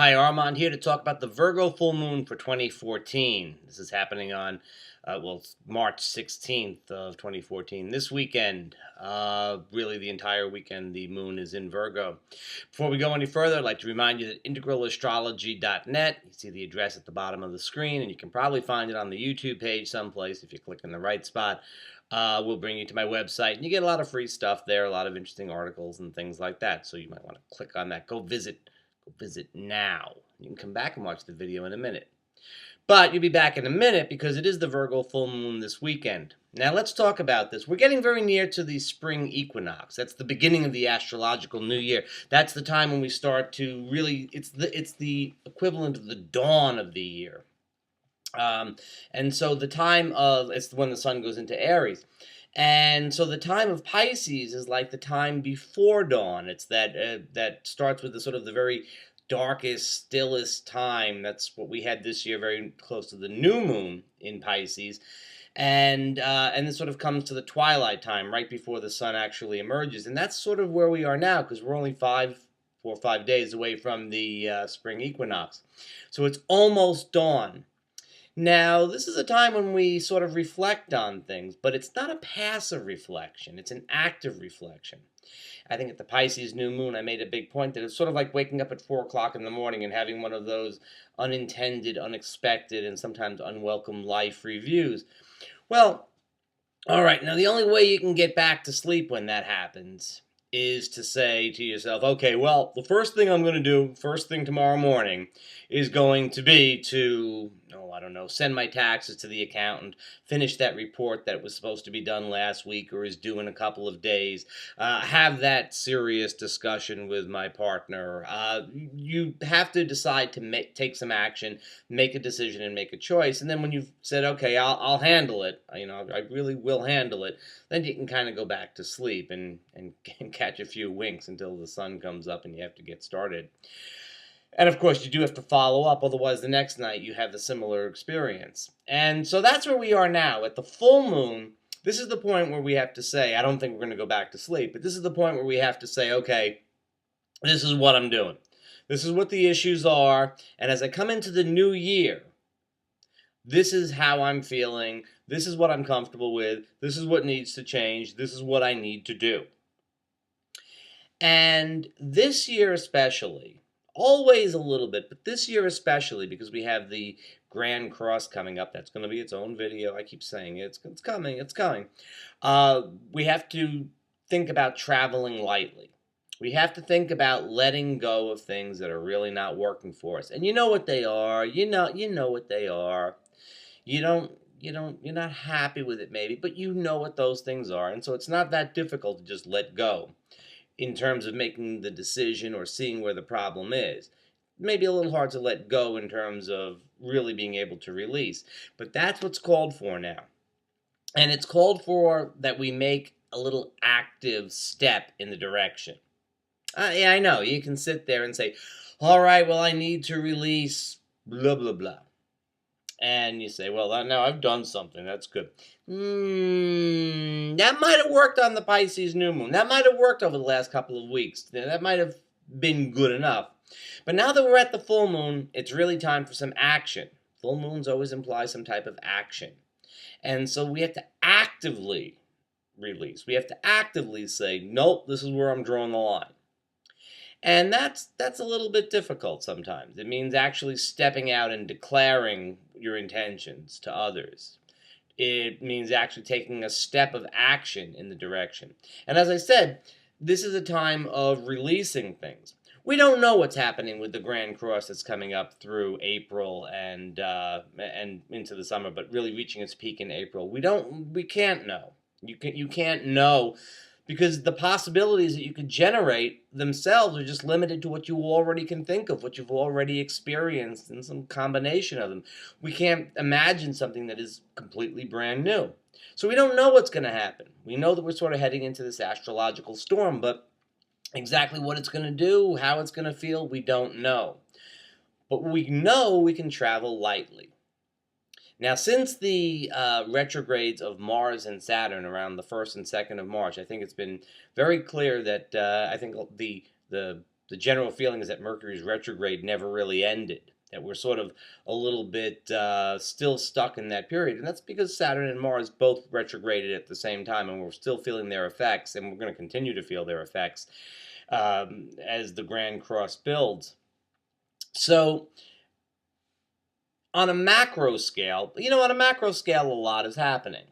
Hi, Armand here to talk about the Virgo full moon for 2014. This is happening on, it's March 16th of 2014. This weekend, really the entire weekend, the moon is in Virgo. Before we go any further, I'd like to remind you that integralastrology.net, you see the address at the bottom of the screen, and you can probably find it on the YouTube page someplace if you click in the right spot. Will bring you to my website, and you get a lot of free stuff there, a lot of interesting articles and things like that. So you might want to click on that. Go visit now. You can come back and watch the video in a minute. But you'll be back in a minute because it is the Virgo full moon this weekend. Now let's talk about this. We're getting very near to the spring equinox. That's the beginning of the astrological new year. That's the time when we start to really, it's the equivalent of the dawn of the year. And so the time of, it's when the sun goes into Aries. And so the time of Pisces is like the time before dawn. It's that starts with the sort of the very darkest, stillest time. That's what we had this year, very close to the new moon in Pisces. And this sort of comes to the twilight time, right before the sun actually emerges. And that's sort of where we are now, because we're only 4 or 5 days away from the spring equinox. So it's almost dawn. Now, this is a time when we sort of reflect on things, but it's not a passive reflection. It's an active reflection. I think at the Pisces new moon, I made a big point that it's sort of like waking up at 4 o'clock in the morning and having one of those unintended, unexpected, and sometimes unwelcome life reviews. Well, all right, now the only way you can get back to sleep when that happens is to say to yourself, okay, well, the first thing I'm going to do, first thing tomorrow morning, is going to be to, I don't know, send my taxes to the accountant, finish that report that was supposed to be done last week or is due in a couple of days, have that serious discussion with my partner. You have to decide to take some action, make a decision, and make a choice. And then when you've said, okay, I'll handle it, I really will handle it, then you can kind of go back to sleep and catch a few winks until the sun comes up and you have to get started. And of course, you do have to follow up, otherwise the next night you have the similar experience. And so that's where we are now. At the full moon, this is the point where we have to say, I don't think we're going to go back to sleep, but this is the point where we have to say, okay, this is what I'm doing. This is what the issues are. And as I come into the new year, this is how I'm feeling. This is what I'm comfortable with. This is what needs to change. This is what I need to do. And this year especially, always a little bit, but this year especially, because we have the Grand Cross coming up. That's going to be its own video. I keep saying it. It's coming. It's coming. We have to think about traveling lightly. We have to think about letting go of things that are really not working for us. And you know what they are. You know what they are. You're not happy with it maybe, but you know what those things are. And so it's not that difficult to just let go in terms of making the decision or seeing where the problem is. Maybe a little hard to let go in terms of really being able to release. But that's what's called for now. And it's called for that we make a little active step in the direction. Yeah, I know. You can sit there and say, all right, well, I need to release blah, blah, blah. And you say, well, now I've done something. That's good. That might have worked on the Pisces new moon. That might have worked over the last couple of weeks. That might have been good enough. But now that we're at the full moon, it's really time for some action. Full moons always imply some type of action. And so we have to actively release. We have to actively say, nope, this is where I'm drawing the line. And that's a little bit difficult sometimes. It means actually stepping out and declaring your intentions to others. It means actually taking a step of action in the direction. And as I said, this is a time of releasing things. We don't know what's happening with the Grand Cross that's coming up through April and into the summer, but really reaching its peak in April. We can't know. You can't know, because the possibilities that you could generate themselves are just limited to what you already can think of, what you've already experienced, and some combination of them. We can't imagine something that is completely brand new. So we don't know what's going to happen. We know that we're sort of heading into this astrological storm, but exactly what it's going to do, how it's going to feel, we don't know. But we know we can travel lightly. Now, since the retrogrades of Mars and Saturn around the 1st and 2nd of March, I think it's been very clear that I think the the general feeling is that Mercury's retrograde never really ended, that we're sort of a little bit still stuck in that period. And that's because Saturn and Mars both retrograded at the same time, and we're still feeling their effects, and we're going to continue to feel their effects as the Grand Cross builds. So, on a macro scale, a lot is happening.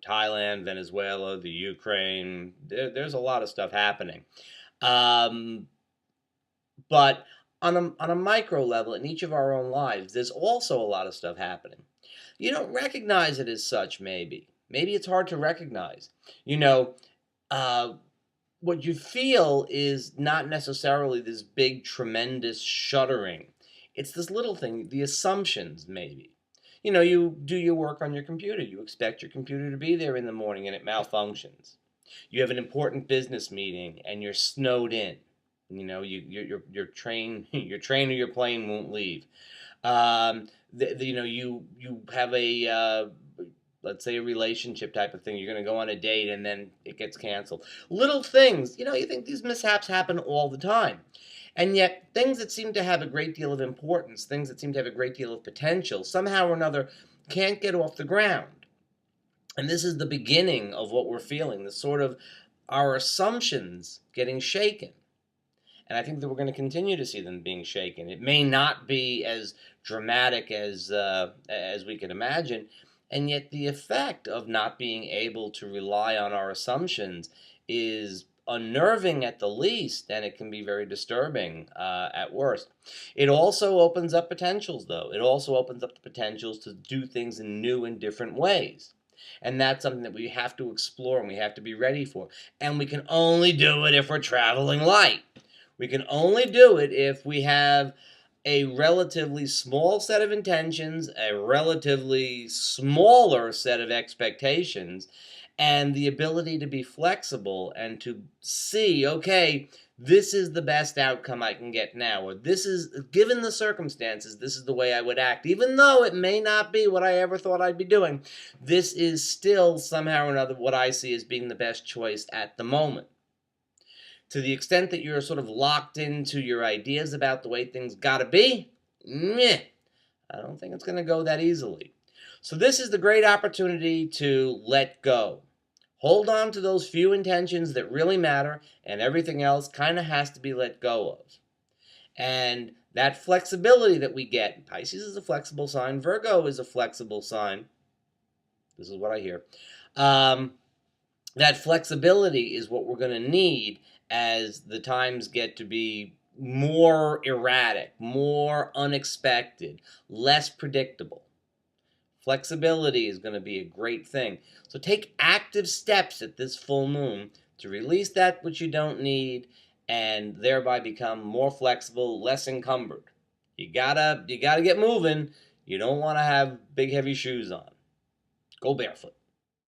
Thailand, Venezuela, the Ukraine, there's a lot of stuff happening. But on a micro level, in each of our own lives, there's also a lot of stuff happening. You don't recognize it as such, maybe. Maybe it's hard to recognize. What you feel is not necessarily this big, tremendous shuddering. It's this little thing, the assumptions, maybe. You do your work on your computer. You expect your computer to be there in the morning and it malfunctions. You have an important business meeting and you're snowed in. Your train or your plane won't leave. You have a let's say a relationship type of thing. You're going to go on a date and then it gets canceled. Little things, you think these mishaps happen all the time. And yet, things that seem to have a great deal of importance, things that seem to have a great deal of potential, somehow or another can't get off the ground. And this is the beginning of what we're feeling, the sort of our assumptions getting shaken. And I think that we're going to continue to see them being shaken. It may not be as dramatic as we can imagine, and yet the effect of not being able to rely on our assumptions is unnerving at the least, and it can be very disturbing at worst. It also opens up potentials, though. It also opens up the potentials to do things in new and different ways. And that's something that we have to explore and we have to be ready for. And we can only do it if we're traveling light. We can only do it if we have a relatively small set of intentions, a relatively smaller set of expectations, and the ability to be flexible and to see, okay, this is the best outcome I can get now, or this is, given the circumstances, this is the way I would act. Even though it may not be what I ever thought I'd be doing, this is still somehow or another what I see as being the best choice at the moment. To the extent that you're sort of locked into your ideas about the way things gotta be, I don't think it's going to go that easily. So this is the great opportunity to let go. Hold on to those few intentions that really matter, and everything else kind of has to be let go of. And that flexibility that we get, Pisces is a flexible sign, Virgo is a flexible sign. This is what I hear. That flexibility is what we're going to need as the times get to be more erratic, more unexpected, less predictable. Flexibility is going to be a great thing. So take active steps at this full moon to release that which you don't need and thereby become more flexible, less encumbered. You gotta get moving. You don't want to have big heavy shoes on. Go barefoot.